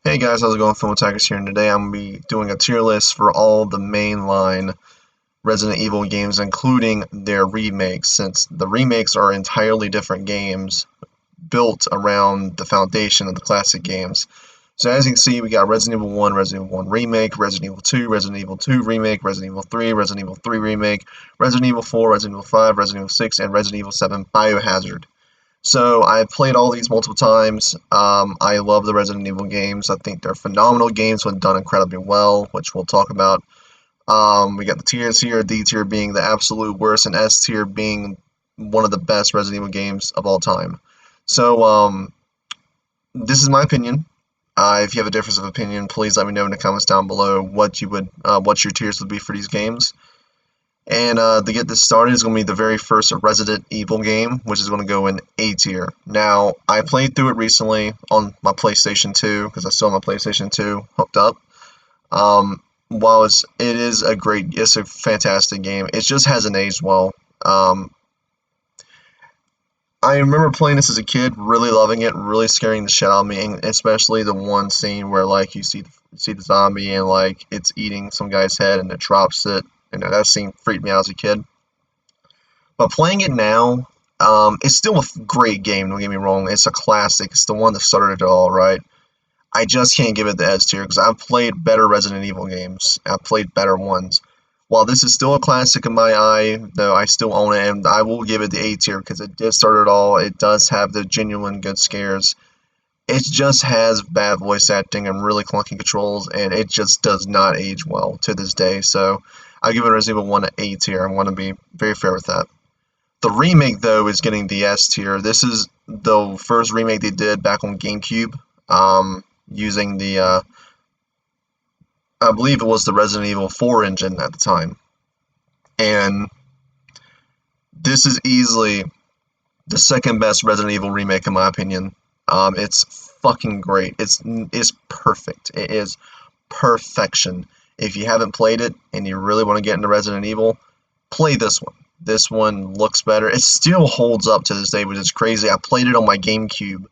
Hey guys, how's it going? Film Attackers here, and today I'm going to be doing a tier list for all the mainline Resident Evil games, including their remakes, since the remakes are entirely different games built around the foundation of the classic games. So as you can see, we got Resident Evil 1, Resident Evil 1 Remake, Resident Evil 2, Resident Evil 2 Remake, Resident Evil 3, Resident Evil 3 Remake, Resident Evil 4, Resident Evil 5, Resident Evil 6, and Resident Evil 7 Biohazard. So I've played all these multiple times. I love the Resident Evil games. I think they're phenomenal games when done incredibly well, which we'll talk about. We got the tiers here, D tier being the absolute worst, and S tier being one of the best Resident Evil games of all time. So this is my opinion. If you have a difference of opinion, please let me know in the comments down below what what your tiers would be for these games. And to get this started is going to be the very first Resident Evil game, which is going to go in A tier. Now, I played through it recently on my PlayStation 2, because I still have my PlayStation 2 hooked up. While it's a fantastic game, it just hasn't aged well. I remember playing this as a kid, really loving it, really scaring the shit out of me, and especially the one scene where like you see the zombie and like it's eating some guy's head and it drops it. That scene freaked me out as a kid. But playing it now, it's still a great game. Don't get me wrong; it's a classic. It's the one that started it all, right? I just can't give it the S tier because I've played better Resident Evil games. I've played better ones. While this is still a classic in my eye, though I still own it, and I will give it the A tier because it did start it all. It does have the genuine good scares. It just has bad voice acting and really clunky controls, and it just does not age well to this day. So I'll give it Resident Evil 1 an A tier. I want to be very fair with that. The remake, though, is getting the S tier. This is the first remake they did back on GameCube, using I believe it was the Resident Evil 4 engine at the time. And this is easily the second best Resident Evil remake in my opinion. It's fucking great. It's perfect. It is perfection. If you haven't played it and you really want to get into Resident Evil, play this one. This one looks better. It still holds up to this day, which is crazy. I played it on my GameCube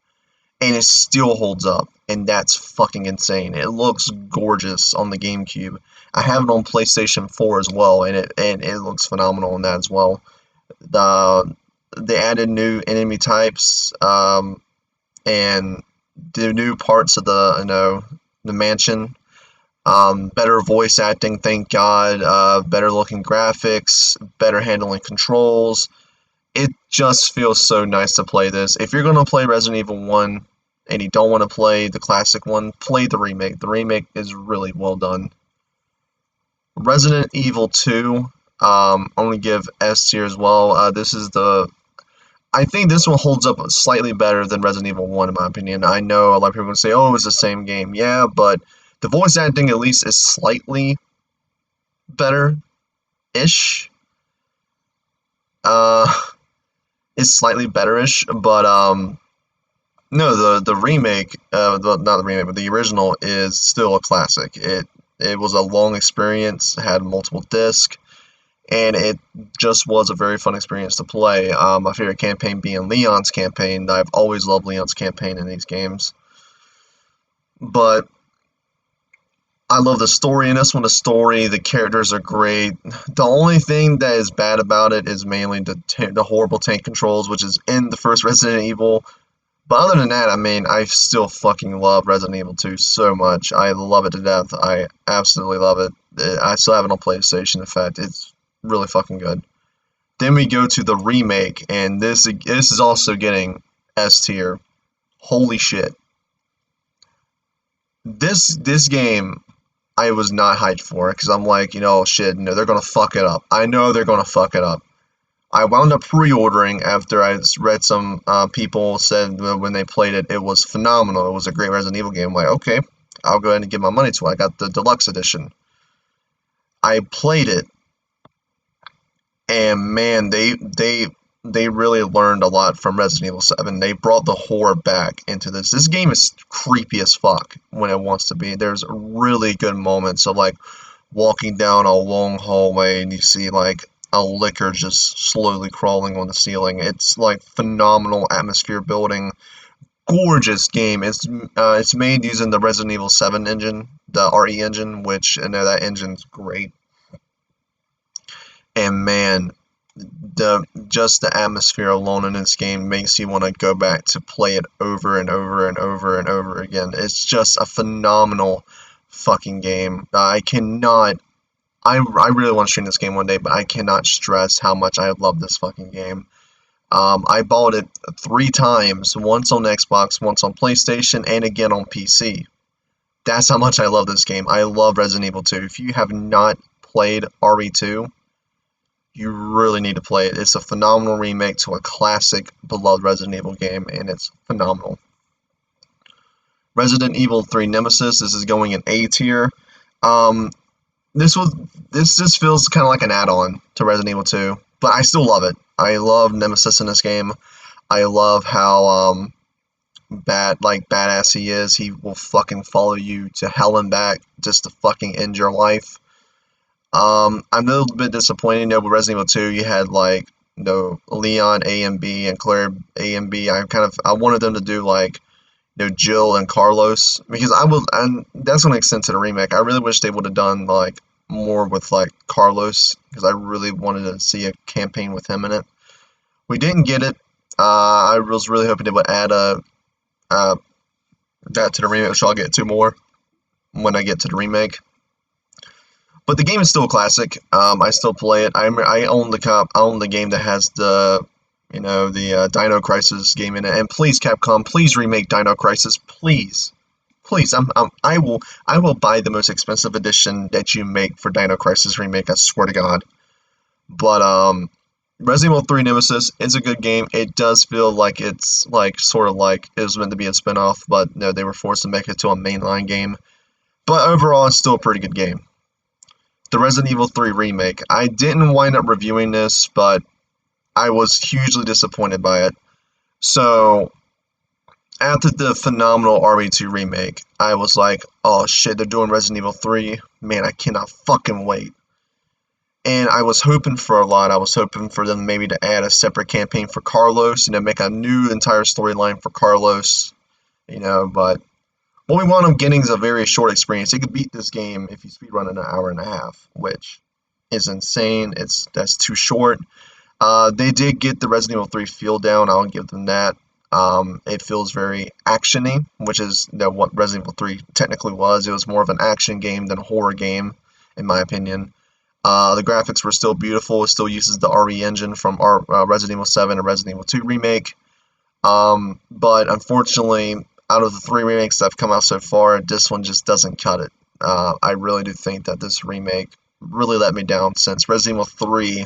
and it still holds up, and that's fucking insane. It looks gorgeous on the GameCube. I have it on PlayStation 4 as well, and it looks phenomenal on that as well. They added new enemy types, and the new parts of the mansion. Better voice acting, thank God. Better looking graphics, better handling controls. It just feels so nice to play this. If you're going to play Resident Evil 1 and you don't want to play the classic one, play the remake. The remake is really well done. Resident Evil 2, I'm going to give S tier as well. I think this one holds up slightly better than Resident Evil 1 in my opinion. I know a lot of people are going to say, oh, it's the same game. Yeah, but the voice acting at least is slightly better-ish. It's slightly better-ish, but no, the remake, not the remake, but the original is still a classic. It was a long experience, had multiple discs, and it just was a very fun experience to play. My favorite campaign being Leon's campaign. I've always loved Leon's campaign in these games, but I love the story in this one. The characters are great. The only thing that is bad about it is mainly the horrible tank controls, which is in the first Resident Evil. But other than that, I mean, I still fucking love Resident Evil 2 so much. I love it to death. I absolutely love it. I still have it on PlayStation. In fact, it's really fucking good. Then we go to the remake, and this is also getting S tier. Holy shit. This game I was not hyped for it because I'm like, shit, they're gonna fuck it up. I know they're gonna fuck it up. I wound up pre-ordering after I read some people said that when they played it, it was phenomenal. It was a great Resident Evil game. I'm like, okay, I'll go ahead and give my money to it. I got the deluxe edition. I played it, and man, they really learned a lot from Resident Evil 7. They brought the horror back into this. This game is creepy as fuck when it wants to be. There's really good moments of like walking down a long hallway and you see like a licker just slowly crawling on the ceiling. It's like phenomenal atmosphere building, gorgeous game. It's made using the Resident Evil 7 engine, the RE engine, which I know that engine's great. And man, the atmosphere alone in this game makes you want to go back to play it over and over and over and over again. It's just a phenomenal fucking game. I cannot. I really want to stream this game one day, but I cannot stress how much I love this fucking game. I bought it 3 times, once on Xbox, once on PlayStation, and again on PC. That's how much I love this game. I love Resident Evil 2. If you have not played RE2, you really need to play it. It's a phenomenal remake to a classic, beloved Resident Evil game, and it's phenomenal. Resident Evil 3 Nemesis. This is going in A tier. Um, this just feels kind of like an add-on to Resident Evil 2, but I still love it. I love Nemesis in this game. I love how badass he is. He will fucking follow you to hell and back just to fucking end your life. I'm a little bit disappointed, with Resident Evil 2, you had Leon A and B and Claire A and B. I wanted them to do Jill and Carlos, because and that's gonna extend to the remake. I really wish they would have done more with Carlos, because I really wanted to see a campaign with him in it. We didn't get it. I was really hoping they would add that to the remake, which I'll get to more when I get to the remake. But the game is still a classic. I still play it. I own the game that has the Dino Crisis game in it. And please, Capcom, please remake Dino Crisis, please, please. I will buy the most expensive edition that you make for Dino Crisis remake. I swear to God. But Resident Evil 3 Nemesis is a good game. It does feel like it's sort of like it was meant to be a spinoff, but no, they were forced to make it to a mainline game. But overall, it's still a pretty good game. The Resident Evil 3 Remake. I didn't wind up reviewing this, but I was hugely disappointed by it. So, after the phenomenal RE2 Remake, I was like, oh shit, they're doing Resident Evil 3. Man, I cannot fucking wait. And I was hoping for a lot. I was hoping for them maybe to add a separate campaign for Carlos, make a new entire storyline for Carlos, but what we wound up getting is a very short experience. You could beat this game if you speedrun in an hour and a half, which is insane. That's too short. They did get the Resident Evil 3 feel down. I'll give them that. It feels very actiony, which is what Resident Evil 3 technically was. It was more of an action game than a horror game, in my opinion. The graphics were still beautiful. It still uses the RE engine from Resident Evil 7 and Resident Evil 2 Remake. But unfortunately, out of the 3 remakes that have come out so far, this one just doesn't cut it. I really do think that this remake really let me down, since Resident Evil 3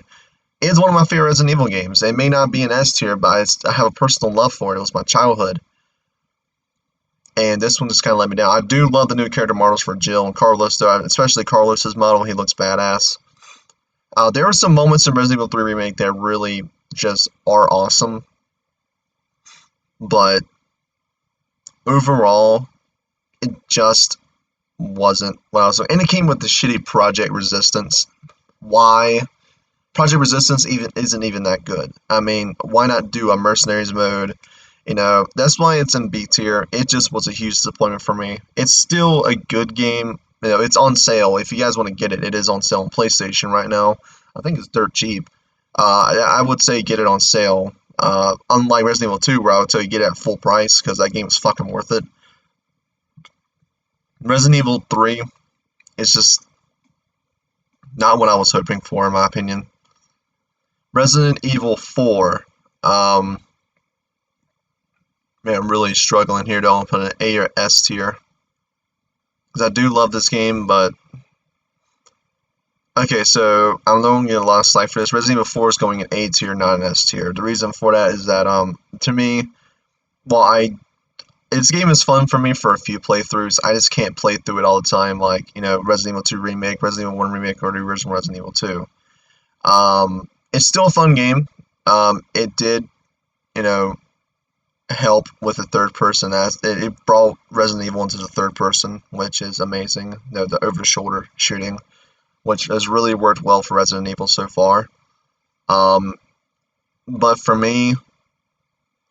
is one of my favorite Resident Evil games. It may not be an S tier, but I have a personal love for it. It was my childhood. And this one just kind of let me down. I do love the new character models for Jill and Carlos, though, especially Carlos's model. He looks badass. There are some moments in Resident Evil 3 Remake that really just are awesome. But overall, it just wasn't what I was. And it came with the shitty Project Resistance. Why? Project Resistance isn't even that good. I mean, why not do a Mercenaries mode? That's why it's in B tier. It just was a huge disappointment for me. It's still a good game. It's on sale. If you guys want to get it, it is on sale on PlayStation right now. I think it's dirt cheap. I would say get it on sale. Unlike Resident Evil 2, where I would tell you get it at full price, because that game is fucking worth it. Resident Evil 3 is just not what I was hoping for, in my opinion. Resident Evil 4. Man, I'm really struggling here. Don't put an A or S tier, because I do love this game, but okay, so I'm not going to get a lot of slack for this. Resident Evil 4 is going in A tier, not an S tier. The reason for that is that, to me, this game is fun for me for a few playthroughs. I just can't play through it all the time, like, Resident Evil 2 Remake, Resident Evil 1 Remake, or the original Resident Evil 2. It's still a fun game. It did, help with the third person, as it brought Resident Evil into the third person, which is amazing. The over-the-shoulder shooting, which has really worked well for Resident Evil so far. But for me,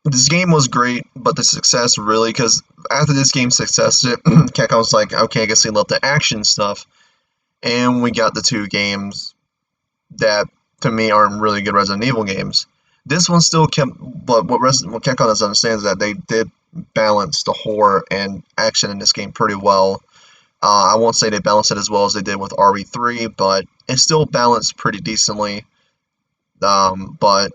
This game was great, but the success really, because after this game's success, Capcom was like, okay, I guess they love the action stuff, and we got the two games that, to me, aren't really good Resident Evil games. This one still kept, but what Capcom doesn't understand is that they did balance the horror and action in this game pretty well. I won't say they balanced it as well as they did with RE3, but it still balanced pretty decently. But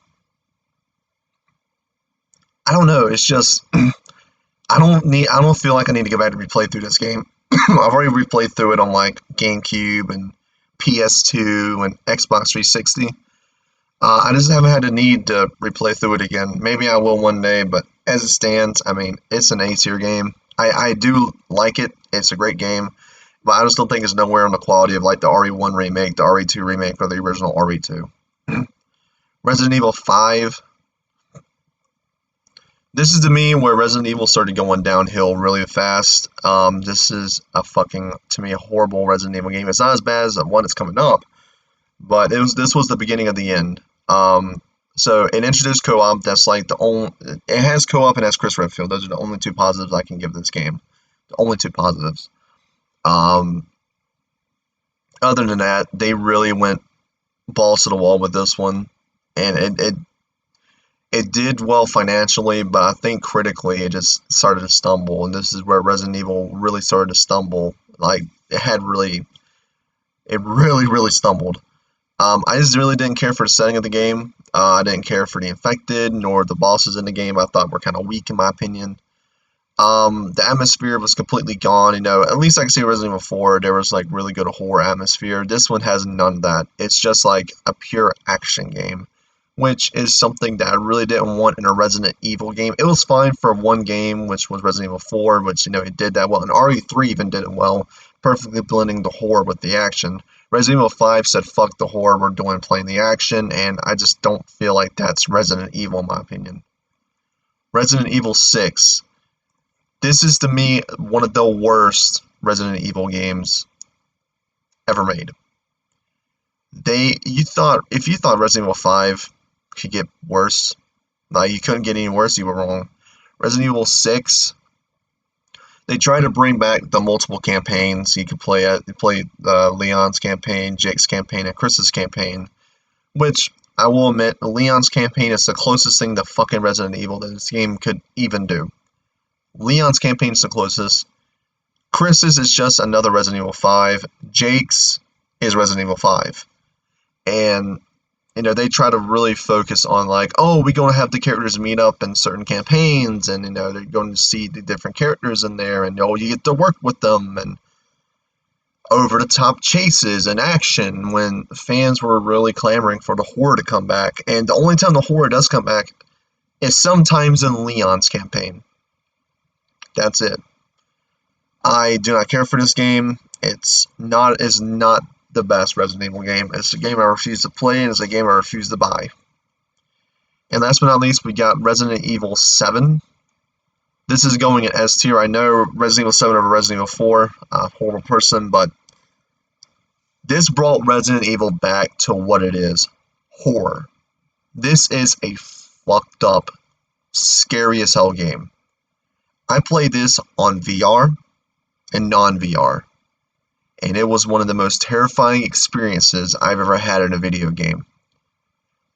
I don't know. It's just I don't feel like I need to go back to replay through this game. I've already replayed through it on like GameCube and PS2 and Xbox 360. I just haven't had the need to replay through it again. Maybe I will one day, but as it stands, I mean, it's an A tier game. I do like it. It's a great game, but I just don't think it's nowhere on the quality of like the RE1 remake, the RE2 remake, or the original RE2. Resident Evil 5. This is to me where Resident Evil started going downhill really fast. This is a fucking, to me, a horrible Resident Evil game. It's not as bad as the one that's coming up, but this was the beginning of the end. So it introduced co-op. That's like the only. It has co-op and has Chris Redfield. Those are the only two positives I can give this game. The only two positives. Um, Other than that, they really went balls to the wall with this one, and it did well financially, but I think critically it just started to stumble, and this is where Resident Evil really started to stumble. Like it really stumbled. I just really didn't care for the setting of the game. I didn't care for the infected, nor the bosses in the game. I thought were kind of weak in my opinion. The atmosphere was completely gone. You know, at least I can say Resident Evil 4, there was like really good horror atmosphere. This one has none of that. It's just like a pure action game, which is something that I really didn't want in a Resident Evil game. It was fine for one game, which was Resident Evil 4, which, you know, it did that well. And RE3 even did it well, perfectly blending the horror with the action. Resident Evil 5 said, fuck the horror, we're doing playing the action, and I just don't feel like that's Resident Evil in my opinion. Resident Evil 6. This is to me one of the worst Resident Evil games ever made. If you thought Resident Evil 5 could get worse, like you couldn't get any worse, you were wrong. Resident Evil 6, they try to bring back the multiple campaigns you could play at. You play Leon's campaign, Jake's campaign, and Chris's campaign, which I will admit, Leon's campaign is the closest thing to fucking Resident Evil that this game could even do. Leon's campaign is the closest. Chris's is just another Resident Evil 5. Jake's is Resident Evil 5. And, you know, they try to really focus on like, oh, we're going to have the characters meet up in certain campaigns, and, you know, they're going to see the different characters in there, and, oh, you get to work with them, and over the top chases and action when fans were really clamoring for the horror to come back. And the only time the horror does come back is sometimes in Leon's campaign. That's it. I do not care for this game. It's not the best Resident Evil game. It's a game I refuse to play, and it's a game I refuse to buy. And last but not least, we got Resident Evil 7. This is going in S tier. I know Resident Evil 7 over Resident Evil 4. Horrible person, but this brought Resident Evil back to what it is. Horror. This is a fucked up, scary as hell game. I played this on VR and non-VR, and it was one of the most terrifying experiences I've ever had in a video game.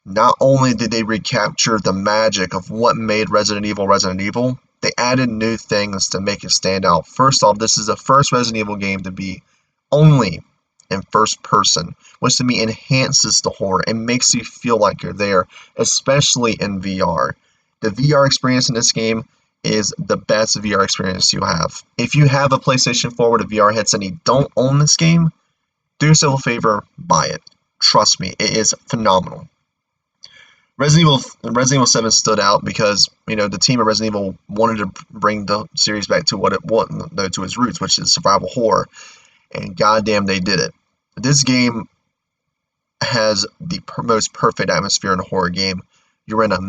Not only did they recapture the magic of what made Resident Evil, they added new things to make it stand out. First off, this is the first Resident Evil game to be only in first person, which to me enhances the horror and makes you feel like you're there, especially in VR. The VR experience in this game is the best VR experience you'll have. If you have a PlayStation 4 with a VR headset and you don't own this game, do yourself a favor, buy it. Trust me, it is phenomenal. Resident Evil 7 stood out because, you know, the team of Resident Evil wanted to bring the series back to what it was, to its roots, which is survival horror, and goddamn, they did it. This game has the most perfect atmosphere in a horror game. You're in a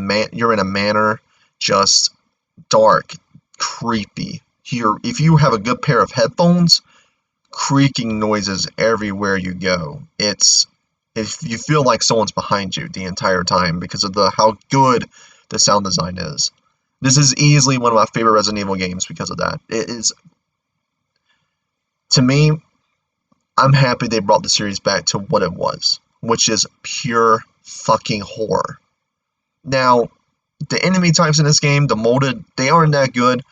manor, just dark, creepy. If you have a good pair of headphones, creaking noises everywhere you go. If you feel like someone's behind you the entire time because of how good the sound design is. This is easily one of my favorite Resident Evil games because of that. It is, to me, I'm happy they brought the series back to what it was, which is pure fucking horror. Now, the enemy types in this game, the molded, they aren't that good,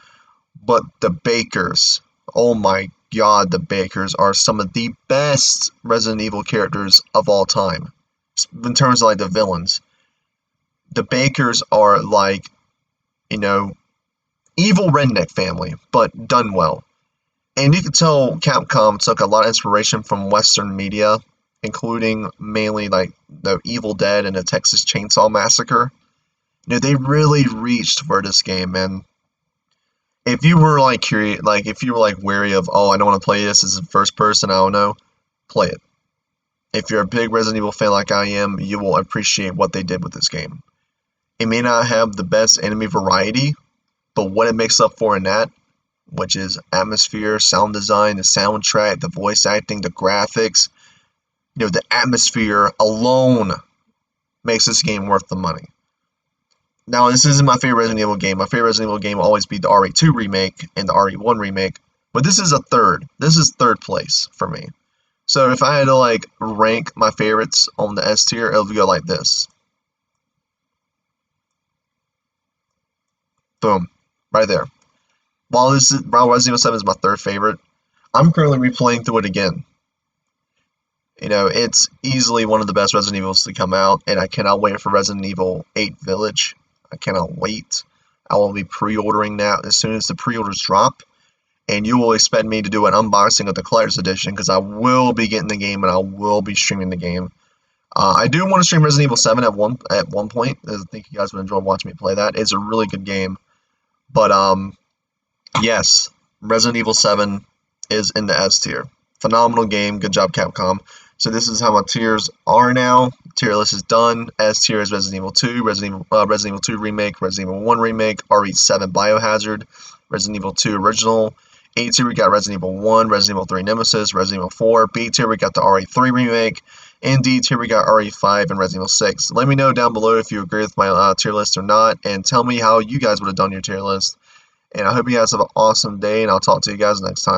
but the Bakers, oh my god, the Bakers are some of the best Resident Evil characters of all time. In terms of like the villains, the Bakers are like, you know, evil redneck family, but done well. And you can tell Capcom took a lot of inspiration from Western media, including mainly like the Evil Dead and the Texas Chainsaw Massacre. They really reached for this game, man. If you were like curious, like if you were like wary of, oh, I don't want to play this as a first person, I don't know, play it. If you're a big Resident Evil fan like I am, you will appreciate what they did with this game. It may not have the best enemy variety, but what it makes up for in that, which is atmosphere, sound design, the soundtrack, the voice acting, the graphics, the atmosphere alone makes this game worth the money. Now, this isn't my favorite Resident Evil game. My favorite Resident Evil game will always be the RE2 remake and the RE1 remake, but this is a third. This is third place for me. So if I had to like rank my favorites on the S tier, it would go like this. Boom, right there. While Resident Evil 7 is my third favorite, I'm currently replaying through it again. It's easily one of the best Resident Evils to come out, and I cannot wait for Resident Evil 8 Village. I cannot wait. I will be pre-ordering that as soon as the pre-orders drop, and you will expect me to do an unboxing of the Collector's Edition, because I will be getting the game and I will be streaming the game. I do want to stream Resident Evil 7 at one point. I think you guys would enjoy watching me play that. It's a really good game. But yes, Resident Evil 7 is in the S tier. Phenomenal game. Good job, Capcom. So this is how my tiers are now. Tier list is done. S tier is Resident Evil 2, Resident Evil 2 Remake, Resident Evil 1 Remake, RE7 Biohazard, Resident Evil 2 Original. A tier we got Resident Evil 1, Resident Evil 3 Nemesis, Resident Evil 4. B tier we got the RE3 Remake. And D tier we got RE5 and Resident Evil 6. Let me know down below if you agree with my tier list or not, and tell me how you guys would have done your tier list. And I hope you guys have an awesome day, and I'll talk to you guys next time.